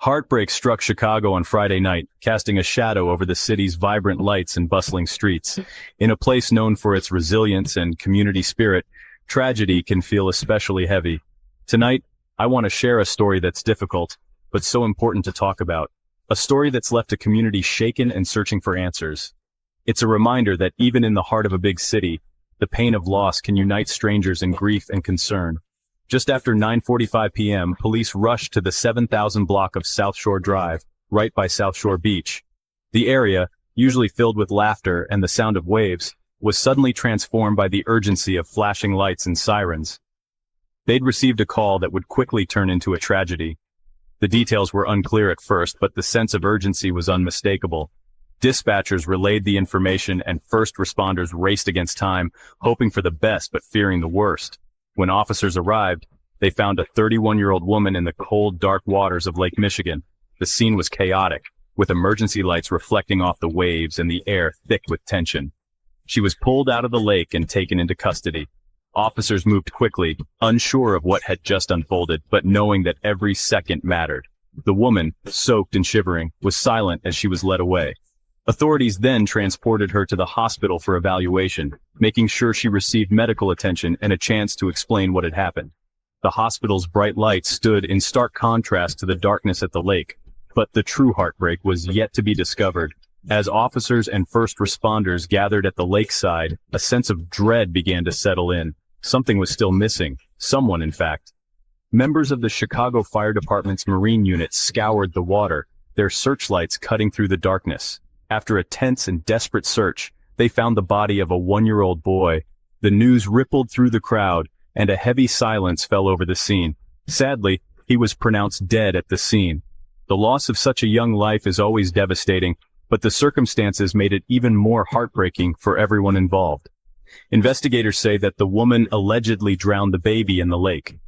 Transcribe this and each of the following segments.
Heartbreak struck Chicago on Friday night, casting a shadow over the city's vibrant lights and bustling streets. In a place known for its resilience and community spirit, tragedy can feel especially heavy. Tonight, I want to share a story that's difficult, but so important to talk about. A story that's left a community shaken and searching for answers. It's a reminder that even in the heart of a big city, the pain of loss can unite strangers in grief and concern. Just after 9:45 p.m., police rushed to the 7,000 block of South Shore Drive, right by South Shore Beach. The area, usually filled with laughter and the sound of waves, was suddenly transformed by the urgency of flashing lights and sirens. They'd received a call that would quickly turn into a tragedy. The details were unclear at first, but the sense of urgency was unmistakable. Dispatchers relayed the information and first responders raced against time, hoping for the best but fearing the worst. When officers arrived, they found a 31-year-old woman in the cold, dark waters of Lake Michigan. The scene was chaotic, with emergency lights reflecting off the waves and the air thick with tension. She was pulled out of the lake and taken into custody. Officers moved quickly, unsure of what had just unfolded, but knowing that every second mattered. The woman, soaked and shivering, was silent as she was led away. Authorities then transported her to the hospital for evaluation, making sure she received medical attention and a chance to explain what had happened. The hospital's bright lights stood in stark contrast to the darkness at the lake, but the true heartbreak was yet to be discovered. As officers and first responders gathered at the lakeside, a sense of dread began to settle in. Something was still missing. Someone, in fact. Members of the Chicago Fire Department's Marine unit scoured the water, their searchlights cutting through the darkness. After a tense and desperate search, they found the body of a 1-year-old boy. The news rippled through the crowd, and a heavy silence fell over the scene. Sadly, he was pronounced dead at the scene. The loss of such a young life is always devastating, but the circumstances made it even more heartbreaking for everyone involved. Investigators say that the woman allegedly drowned the baby in the lake.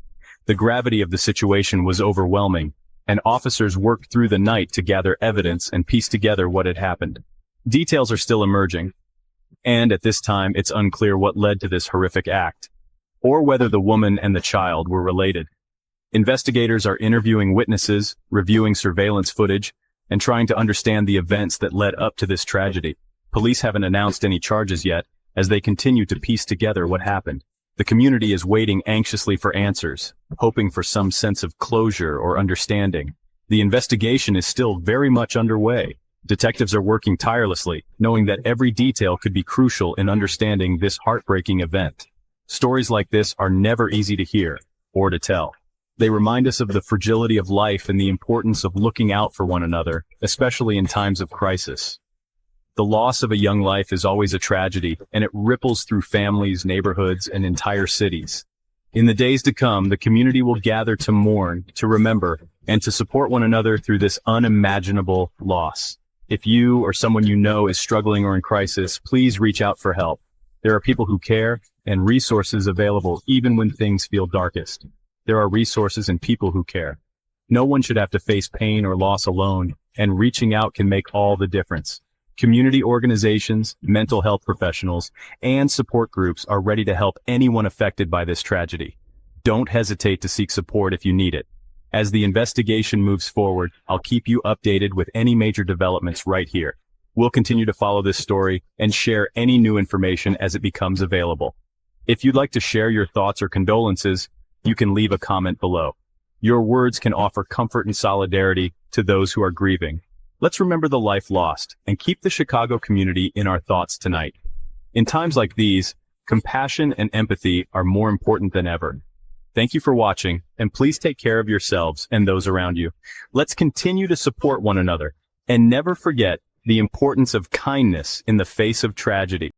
The gravity of the situation was overwhelming, and officers worked through the night to gather evidence and piece together what had happened. Details are still emerging, and at this time it's unclear what led to this horrific act, or whether the woman and the child were related. Investigators are interviewing witnesses, reviewing surveillance footage, and trying to understand the events that led up to this tragedy. Police haven't announced any charges yet, as they continue to piece together what happened. The community is waiting anxiously for answers, hoping for some sense of closure or understanding. The investigation is still very much underway. Detectives are working tirelessly, knowing that every detail could be crucial in understanding this heartbreaking event. Stories like this are never easy to hear or to tell. They remind us of the fragility of life and the importance of looking out for one another, especially in times of crisis. The loss of a young life is always a tragedy, and it ripples through families, neighborhoods, and entire cities. In the days to come, the community will gather to mourn, to remember, and to support one another through this unimaginable loss. If you or someone you know is struggling or in crisis, please reach out for help. There are people who care, and resources available even when things feel darkest. There are resources and people who care. No one should have to face pain or loss alone, and reaching out can make all the difference. Community organizations, mental health professionals, and support groups are ready to help anyone affected by this tragedy. Don't hesitate to seek support if you need it. As the investigation moves forward, I'll keep you updated with any major developments right here. We'll continue to follow this story and share any new information as it becomes available. If you'd like to share your thoughts or condolences, you can leave a comment below. Your words can offer comfort and solidarity to those who are grieving. Let's remember the life lost and keep the Chicago community in our thoughts tonight. In times like these, compassion and empathy are more important than ever. Thank you for watching, and please take care of yourselves and those around you. Let's continue to support one another, and never forget the importance of kindness in the face of tragedy.